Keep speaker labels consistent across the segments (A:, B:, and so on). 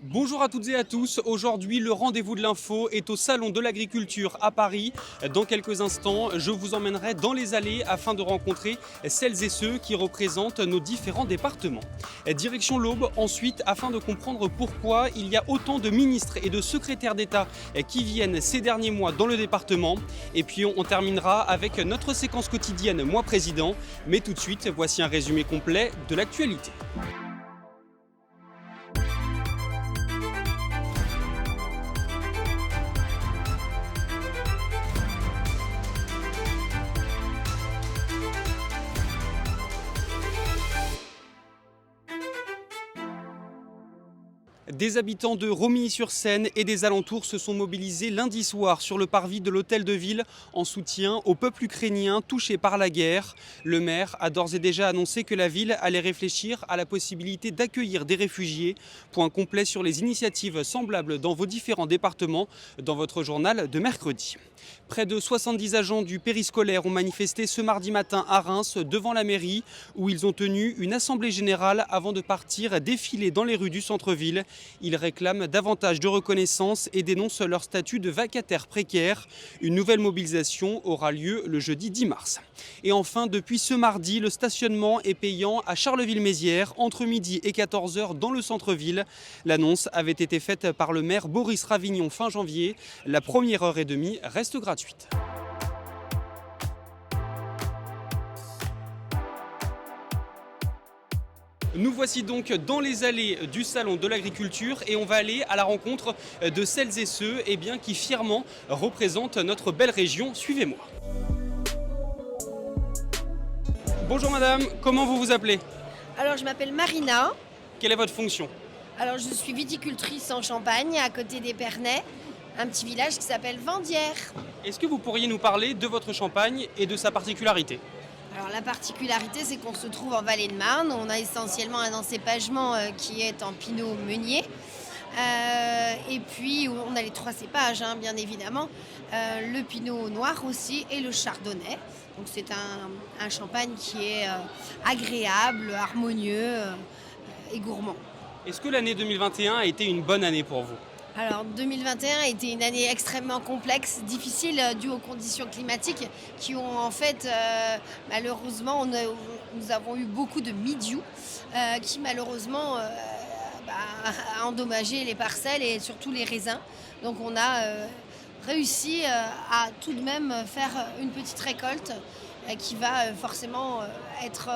A: Bonjour à toutes et à tous, aujourd'hui le rendez-vous de l'info est au Salon de l'Agriculture à Paris. Dans quelques instants, je vous emmènerai dans les allées afin de rencontrer celles et ceux qui représentent nos différents départements. Direction l'Aube ensuite afin de comprendre pourquoi il y a autant de ministres et de secrétaires d'État qui viennent ces derniers mois dans le département. Et puis on terminera avec notre séquence quotidienne Moi Président. Mais tout de suite, voici un résumé complet de l'actualité. Des habitants de Romilly-sur-Seine et des alentours se sont mobilisés lundi soir sur le parvis de l'hôtel de ville en soutien au peuple ukrainien touché par la guerre. Le maire a d'ores et déjà annoncé que la ville allait réfléchir à la possibilité d'accueillir des réfugiés. Point complet sur les initiatives semblables dans vos différents départements dans votre journal de mercredi. Près de 70 agents du périscolaire ont manifesté ce mardi matin à Reims devant la mairie où ils ont tenu une assemblée générale avant de partir défiler dans les rues du centre-ville. Ils réclament davantage de reconnaissance et dénoncent leur statut de vacataire précaire. Une nouvelle mobilisation aura lieu le jeudi 10 mars. Et enfin, depuis ce mardi, le stationnement est payant à Charleville-Mézières entre midi et 14h dans le centre-ville. L'annonce avait été faite par le maire Boris Ravignon fin janvier. La première heure et demie reste gratuite. Nous voici donc dans les allées du Salon de l'Agriculture et on va aller à la rencontre de celles et ceux qui fièrement représentent notre belle région. Suivez-moi. Bonjour madame, comment vous vous appelez?
B: Alors je m'appelle Marina,
A: Quelle est votre fonction?
B: alors je suis viticultrice en Champagne à côté d'Épernay, un petit village qui s'appelle Vendières.
A: Est-ce que vous pourriez nous parler de votre champagne et de sa particularité?
B: Alors la particularité c'est qu'on se trouve en vallée de Marne, on a essentiellement un encépagement qui est en pinot meunier. Et puis on a les trois cépages bien évidemment, le pinot noir aussi et le chardonnay. Donc c'est un champagne qui est agréable, harmonieux et gourmand.
A: Est-ce que l'année 2021 a été une bonne année pour vous?
B: Alors 2021 a été une année extrêmement complexe, difficile due aux conditions climatiques qui ont en fait malheureusement nous avons eu beaucoup de mildiou qui malheureusement a endommagé les parcelles et surtout les raisins. Donc on a réussi à tout de même faire une petite récolte qui va forcément être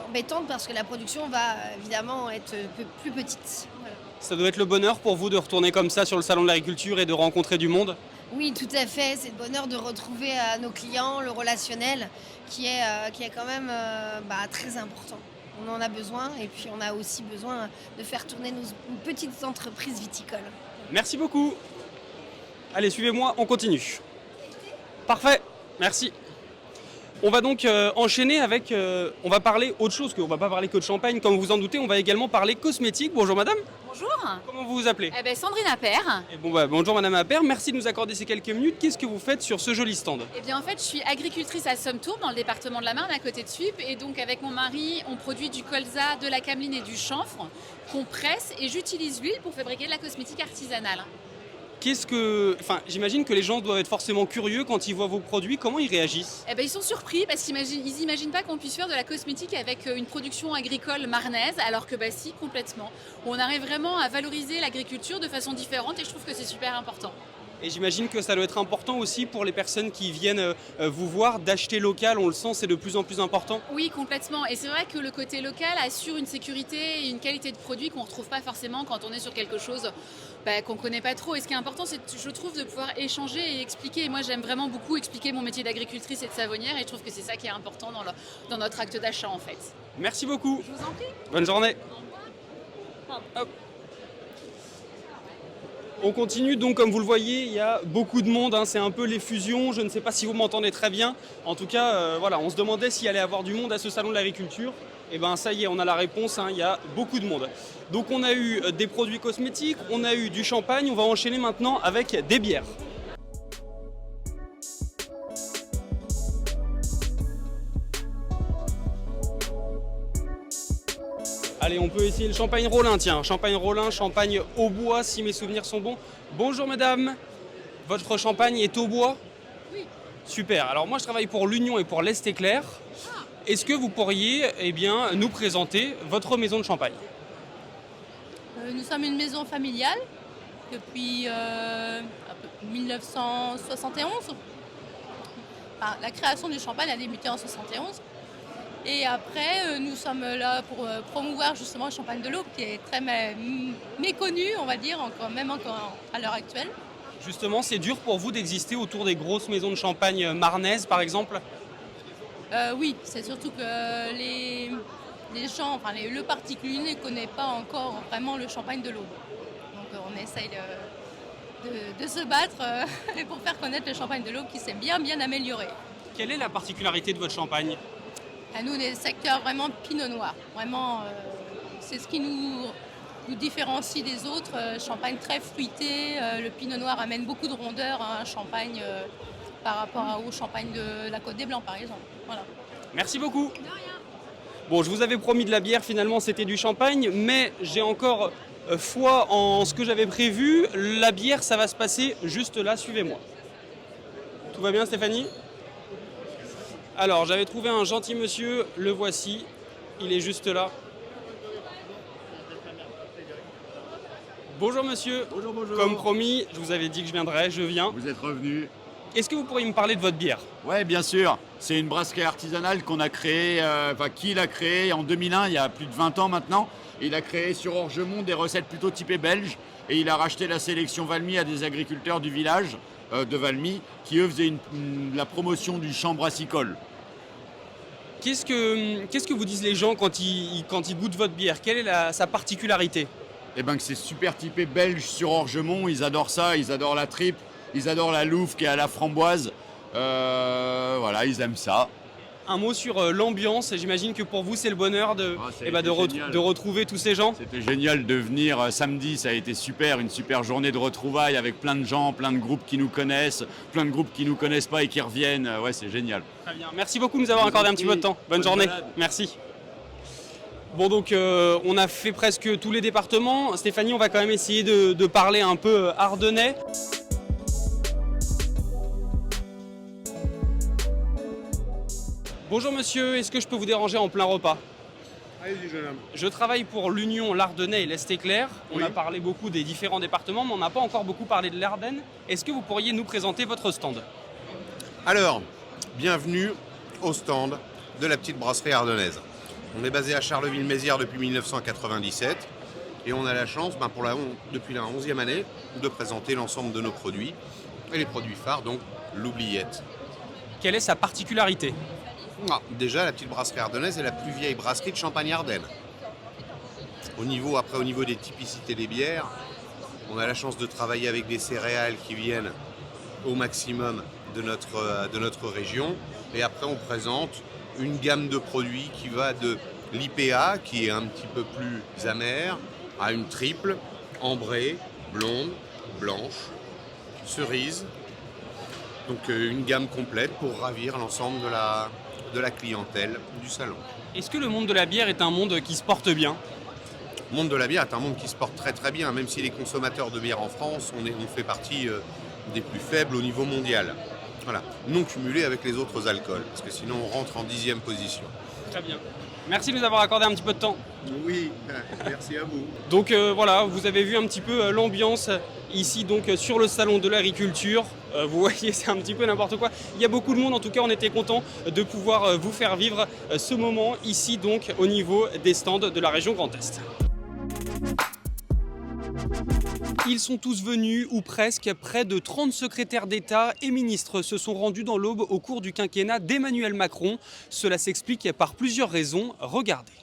B: embêtante parce que la production va évidemment être plus petite. Voilà.
A: Ça doit être le bonheur pour vous de retourner comme ça sur le Salon de l'Agriculture et de rencontrer du monde?
B: Oui, tout à fait. C'est le bonheur de retrouver nos clients, le relationnel qui est quand même très important. On en a besoin et puis on a aussi besoin de faire tourner nos petites entreprises viticoles.
A: Merci beaucoup. Allez, suivez-moi, on continue. Parfait, merci. On va donc enchaîner avec... on va parler autre chose, qu'on ne va pas parler que de champagne, comme vous en doutez, on va également parler cosmétique. Bonjour madame,
C: Bonjour.
A: comment vous vous appelez?
C: Sandrine Appert.
A: Et bonjour madame Appert, merci de nous accorder ces quelques minutes. Qu'est-ce que vous faites sur ce joli stand?
C: En fait, je suis agricultrice à Somme-Tourbe, dans le département de la Marne, à côté de Suippes. Et donc, avec mon mari, on produit du colza, de la cameline et du chanvre qu'on presse. Et j'utilise l'huile pour fabriquer de la cosmétique artisanale.
A: J'imagine que les gens doivent être forcément curieux quand ils voient vos produits. Comment ils réagissent?
C: Ils sont surpris parce qu'ils n'imaginent pas qu'on puisse faire de la cosmétique avec une production agricole marnaise, alors que si, complètement. On arrive vraiment à valoriser l'agriculture de façon différente et je trouve que c'est super important.
A: Et j'imagine que ça doit être important aussi pour les personnes qui viennent vous voir d'acheter local. On le sent, c'est de plus en plus important.
C: Oui, complètement. Et c'est vrai que le côté local assure une sécurité et une qualité de produit qu'on ne retrouve pas forcément quand on est sur quelque chose qu'on ne connaît pas trop. Et ce qui est important, c'est, je trouve, de pouvoir échanger et expliquer. Et moi, j'aime vraiment beaucoup expliquer mon métier d'agricultrice et de savonnière. Et je trouve que c'est ça qui est important dans notre acte d'achat, en fait.
A: Merci beaucoup.
C: Je vous en prie.
A: Bonne journée.
C: Au revoir.
A: Hop. On continue, donc comme vous le voyez, il y a beaucoup de monde, c'est un peu l'effusion, je ne sais pas si vous m'entendez très bien. En tout cas, on se demandait s'il allait y avoir du monde à ce salon de l'agriculture. Et ça y est, on a la réponse, il y a beaucoup de monde. Donc on a eu des produits cosmétiques, on a eu du champagne, on va enchaîner maintenant avec des bières. Allez, on peut essayer le champagne Rollin, tiens. Champagne Rollin, champagne au bois, si mes souvenirs sont bons. Bonjour mesdames, votre champagne est au bois?
C: Oui.
A: Super, alors moi je travaille pour l'Union et pour l'Est Éclair. Est-ce que vous pourriez nous présenter votre maison de champagne?
D: Nous sommes une maison familiale depuis 1971. Enfin, la création du champagne a débuté en 71. Et après, nous sommes là pour promouvoir justement le champagne de l'Aube, qui est très méconnu, on va dire, même encore à l'heure actuelle.
A: Justement, c'est dur pour vous d'exister autour des grosses maisons de champagne marnaises, par exemple?
D: Oui, c'est surtout que les gens, enfin le particulier ne connaît pas encore vraiment le champagne de l'Aube. Donc on essaye de se battre pour faire connaître le champagne de l'Aube qui s'est bien amélioré.
A: Quelle est la particularité de votre champagne?
D: À nous, des secteurs vraiment pinot noir. Vraiment, c'est ce qui nous différencie des autres. Champagne très fruité. Le pinot noir amène beaucoup de rondeur à un champagne par rapport au champagne de la Côte des Blancs, par exemple. Voilà.
A: Merci beaucoup.
D: De rien.
A: Bon, je vous avais promis de la bière, finalement c'était du champagne, mais j'ai encore foi en ce que j'avais prévu. La bière, ça va se passer juste là, suivez-moi. Tout va bien Stéphanie? Alors, j'avais trouvé un gentil monsieur, le voici, il est juste là. Bonjour monsieur.
E: Bonjour, bonjour.
A: Comme promis, je vous avais dit que je viendrais, je viens.
E: Vous êtes revenu.
A: Est-ce que vous pourriez me parler de votre bière?
E: Ouais, bien sûr. C'est une brasserie artisanale qu'on a créée, qui l'a créée en 2001, il y a plus de 20 ans maintenant. Il a créé sur Orgemont des recettes plutôt typées belges et il a racheté la sélection Valmy à des agriculteurs du village de Valmy qui eux faisaient la promotion du champ brassicole.
A: Qu'est-ce que vous disent les gens quand ils goûtent votre bière? Quelle est sa particularité?
E: Eh ben que c'est super typé belge sur Orgemont, ils adorent ça, ils adorent la tripe, ils adorent la louve qui est à la framboise. Voilà, ils aiment ça.
A: Un mot sur l'ambiance, j'imagine que pour vous c'est le bonheur de retrouver tous ces gens.
E: C'était génial de venir samedi, ça a été super, une super journée de retrouvailles avec plein de gens, plein de groupes qui nous connaissent, plein de groupes qui nous connaissent pas et qui reviennent. Ouais, c'est génial.
A: Très bien, merci beaucoup de nous avoir accordé un petit peu de temps. Bonne journée, merci. Bon donc on a fait presque tous les départements. Stéphanie, on va quand même essayer de parler un peu ardennais. Bonjour monsieur, est-ce que je peux vous déranger en plein repas?
F: Allez-y, jeune homme.
A: Je travaille pour l'Union, l'Ardennais et l'Est Éclair. On
F: Oui.
A: a parlé beaucoup des différents départements, mais on n'a pas encore beaucoup parlé de l'Ardenne. Est-ce que vous pourriez nous présenter votre stand?
F: Alors, bienvenue au stand de la petite brasserie ardennaise. On est basé à Charleville-Mézières depuis 1997 et on a la chance, depuis la 11e année, de présenter l'ensemble de nos produits et les produits phares, donc l'oubliette.
A: Quelle est sa particularité?
F: Déjà, la petite brasserie ardennaise est la plus vieille brasserie de Champagne-Ardenne. Au niveau des typicités des bières, on a la chance de travailler avec des céréales qui viennent au maximum de notre région. Et après, on présente une gamme de produits qui va de l'IPA, qui est un petit peu plus amère, à une triple, ambrée, blonde, blanche, cerise. Donc une gamme complète pour ravir l'ensemble de la clientèle du salon.
A: Est-ce que le monde de la bière est un monde qui se porte bien?
F: Le monde de la bière est un monde qui se porte très très bien, même si les consommateurs de bière en France, on fait partie des plus faibles au niveau mondial. Voilà, non cumulé avec les autres alcools, parce que sinon on rentre en 10e position.
A: Très bien. Merci de nous avoir accordé un petit peu de temps.
F: Oui, merci à vous.
A: Donc voilà, vous avez vu un petit peu l'ambiance ici donc sur le salon de l'agriculture. Vous voyez, c'est un petit peu n'importe quoi. Il y a beaucoup de monde, en tout cas on était content de pouvoir vous faire vivre ce moment ici donc au niveau des stands de la région Grand Est. Ils sont tous venus, ou presque, près de 30 secrétaires d'État et ministres se sont rendus dans l'Aube au cours du quinquennat d'Emmanuel Macron. Cela s'explique par plusieurs raisons. Regardez.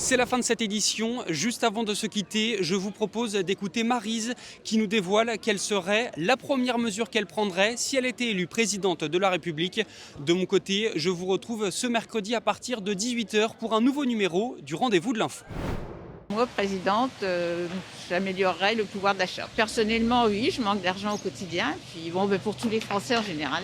A: C'est la fin de cette édition. Juste avant de se quitter, je vous propose d'écouter Maryse qui nous dévoile quelle serait la première mesure qu'elle prendrait si elle était élue présidente de la République. De mon côté, je vous retrouve ce mercredi à partir de 18h pour un nouveau numéro du Rendez-vous de l'Info.
G: Moi, présidente, j'améliorerais le pouvoir d'achat. Personnellement, oui, je manque d'argent au quotidien. Puis bon, pour tous les Français en général.